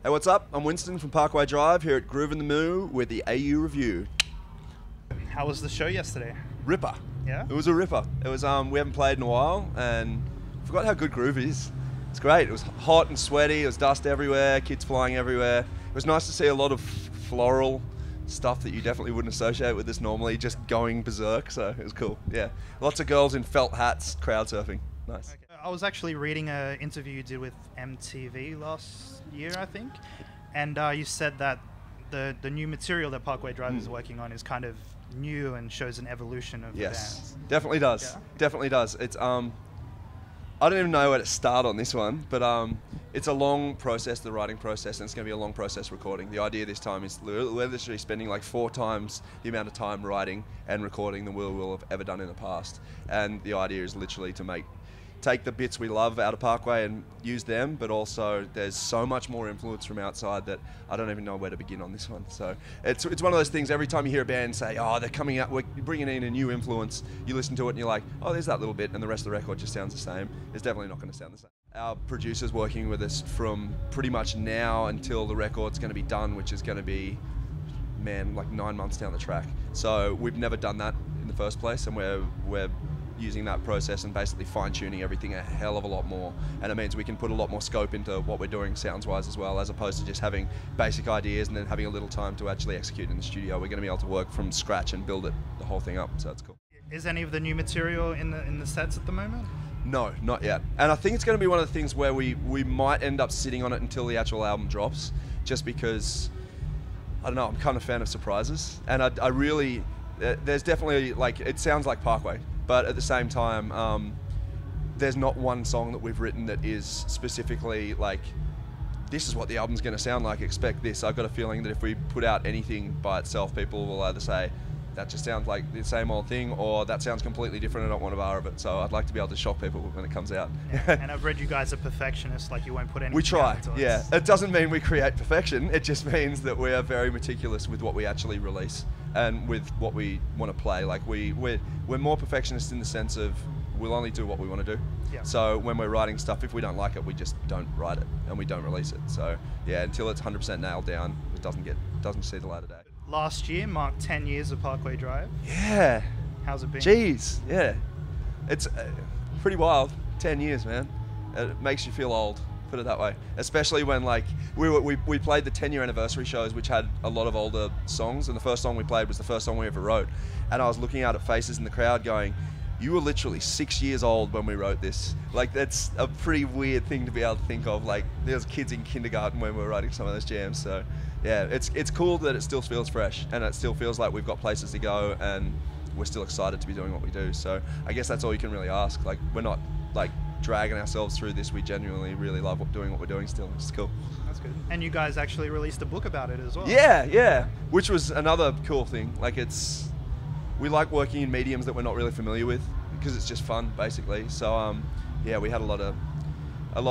Hey, what's up? I'm Winston from Parkway Drive here at Groovin The Moo with the AU Review. How was the show yesterday? Ripper. Yeah? It was a ripper. It was we haven't played in a while and forgot how good Groove is. It's great. It was hot and sweaty. It was dust everywhere, kids flying everywhere. It was nice to see a lot of floral stuff that you definitely wouldn't associate with this normally, just going berserk, so it was cool. Yeah. Lots of girls in felt hats crowd surfing. Nice. Okay. I was actually reading an interview you did with MTV last year, I think, and you said that the new material that Parkway Drive is working on is kind of new and shows an evolution of the bands. Definitely does. Yeah. Definitely does. It's I don't even know where to start on this one, but it's a long process, the writing process, and it's going to be a long process recording. The idea this time is we're literally spending like 4 times the amount of time writing and recording than we'll have ever done in the past. And the idea is literally to take the bits we love out of Parkway and use them, but also there's so much more influence from outside that I don't even know where to begin on this one. So it's one of those things, every time you hear a band say, oh, they're coming out, we're bringing in a new influence, you listen to it and you're like, oh, there's that little bit, and the rest of the record just sounds the same. It's definitely not going to sound the same. Our producer's working with us from pretty much now until the record's going to be done, which is going to be, man, like 9 months down the track. So we've never done that in the first place, and we're using that process and basically fine-tuning everything a hell of a lot more, and it means we can put a lot more scope into what we're doing sounds-wise as well, as opposed to just having basic ideas and then having a little time to actually execute in the studio. We're going to be able to work from scratch and build the whole thing up, so that's cool. Is any of the new material in the sets at the moment? No, not yet. And I think it's going to be one of the things where we might end up sitting on it until the actual album drops, just because, I don't know, I'm kind of a fan of surprises, and I really, there's definitely, like, it sounds like Parkway, but at the same time, there's not one song that we've written that is specifically like, this is what the album's going to sound like, expect this. I've got a feeling that if we put out anything by itself, people will either say, that just sounds like the same old thing, or that sounds completely different, I don't want a bar of it. So I'd like to be able to shock people when it comes out. Yeah. And I've read you guys are perfectionists, like you won't put anything. We try, out yeah. It doesn't mean we create perfection, it just means that we are very meticulous with what we actually release and with what we want to play. Like we're more perfectionists in the sense of we'll only do what we want to do. Yeah. So when we're writing stuff, if we don't like it, we just don't write it and we don't release it. So yeah, until it's 100% nailed down, it doesn't see the light of day. Last year marked 10 years of Parkway Drive. Yeah. How's it been? Jeez, yeah. It's pretty wild. 10 years, man. It makes you feel old, put it that way. Especially when, like, we played the 10-year anniversary shows, which had a lot of older songs, and the first song we played was the first song we ever wrote. And I was looking out at faces in the crowd going, you were literally 6 years old when we wrote this. Like, that's a pretty weird thing to be able to think of. Like, there was kids in kindergarten when we were writing some of those jams. So yeah, it's cool that it still feels fresh and it still feels like we've got places to go and we're still excited to be doing what we do. So I guess that's all you can really ask. Like, we're not like dragging ourselves through this. We genuinely really love doing what we're doing still. It's cool. That's good. And you guys actually released a book about it as well. Yeah, which was another cool thing. Like, we like working in mediums that we're not really familiar with because it's just fun, basically. So yeah, we had a lot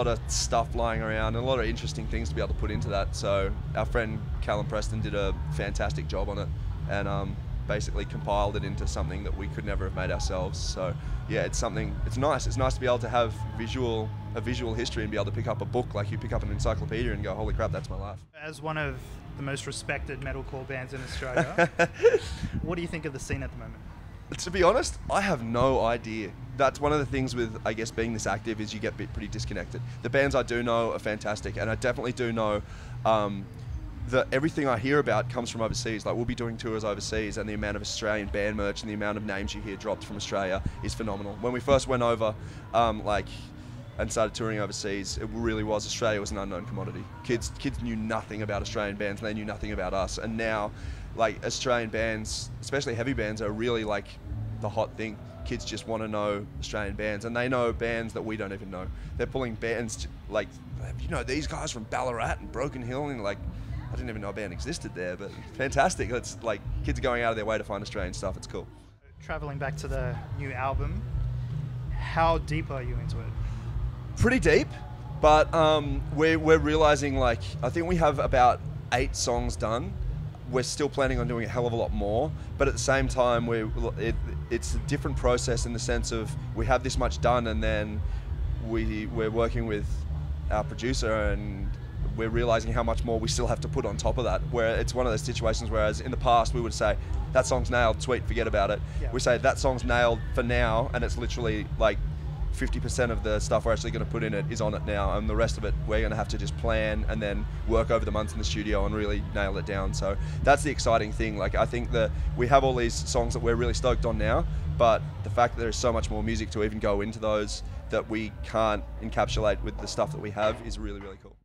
of stuff lying around and a lot of interesting things to be able to put into that. So our friend Callum Preston did a fantastic job on it and basically compiled it into something that we could never have made ourselves. So yeah, it's nice. It's nice to be able to have a visual history and be able to pick up a book like you pick up an encyclopedia and go, holy crap, that's my life. As one of the most respected metalcore bands in Australia, what do you think of the scene at the moment? To be honest, I have no idea. That's one of the things with, I guess, being this active is you get pretty disconnected. The bands I do know are fantastic, and I definitely do know that everything I hear about comes from overseas. Like, we'll be doing tours overseas, and the amount of Australian band merch and the amount of names you hear dropped from Australia is phenomenal. When we first went over, and started touring overseas, it really was, Australia was an unknown commodity. Kids knew nothing about Australian bands, and they knew nothing about us. And now, like, Australian bands, especially heavy bands, are really like the hot thing. Kids just want to know Australian bands, and they know bands that we don't even know. They're pulling bands like, you know, these guys from Ballarat and Broken Hill, and like, I didn't even know a band existed there, but fantastic. It's like kids are going out of their way to find Australian stuff. It's cool. Traveling back to the new album, how deep are you into it? Pretty deep, but we're realizing, like, I think we have about 8 songs done. We're still planning on doing a hell of a lot more, but at the same time, it's a different process in the sense of we have this much done, and then we're working with our producer and we're realizing how much more we still have to put on top of that, where it's one of those situations whereas in the past we would say that song's nailed, sweet, forget about it. We say that song's nailed for now, and it's literally like 50% of the stuff we're actually going to put in it is on it now, and the rest of it we're going to have to just plan and then work over the months in the studio and really nail it down. So that's the exciting thing. Like, I think that we have all these songs that we're really stoked on now, but the fact that there's so much more music to even go into those that we can't encapsulate with the stuff that we have is really, really cool.